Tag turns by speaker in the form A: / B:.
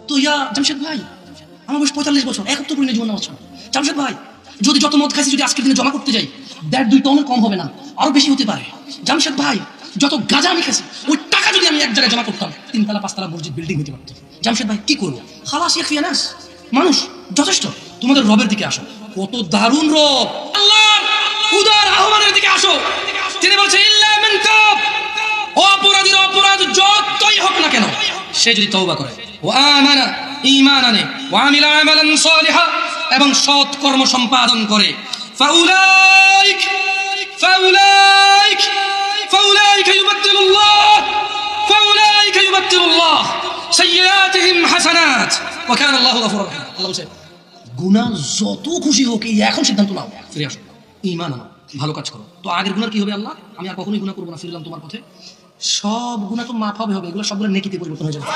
A: তো ইয়া জামশেদ ভাই, আমার বয়স 45 বছর, এক উত্তর জীবন নামাজ পড়া। জামশেদ ভাই, যদি যত মদ খাইছি যদি আজকের দিনে জমা করতে যাই, 1.5-2 টনের কম হবে না, আরো বেশি হতে পারে। জামশেদ ভাই, যত গাঁজা আমি খাইছি ওই টাকা যদি আমি এক জায়গায় জমা করতাম 3 তলা 5 তলা মসজিদ বিল্ডিং হতে পারতো। জামশেদ ভাই কি করবো? খালাস ইয়াকফি নাস, মানুষ যথেষ্ট। তোমাদের রবের দিকে আসো, কত দারুণ রব, আল্লাহর উদার আহ্বানের দিকে আসো। তিনি বলছেন ইল্লা মান তাব, অপরাধীর অপরাধ যতই হোক না কেন, সে যদি তওবা করে, ওয়া আমানা, ঈমান আনে, ওয়া আমিলা আমালান সালিহা, এবং সৎ কর্ম সম্পাদন করে, ফাউলাইক ফাউলাইক ফাউলাইক ইউবাদদিলুল্লাহ সাইয়্যাতিহিম হাসানাত ওয়া কানা আল্লাহু গফুরুর রাহিম। আল্লাহ বলেন গুনাহ যত খুশি হোক, এই এখন সিদ্ধান্ত নাও, ফিরে আসো, ঈমান আনো, ভালো কাজ করো। তো আগের গুনার কি হবে? আল্লাহ আমি আর কখনোই গুনাহ করবো না, ফিরলাম তোমার পথে। সব গুনাহ তো মাফ হবে, এগুলো সবগুলো নেকিতে পরিবর্তন হয়ে যাবে।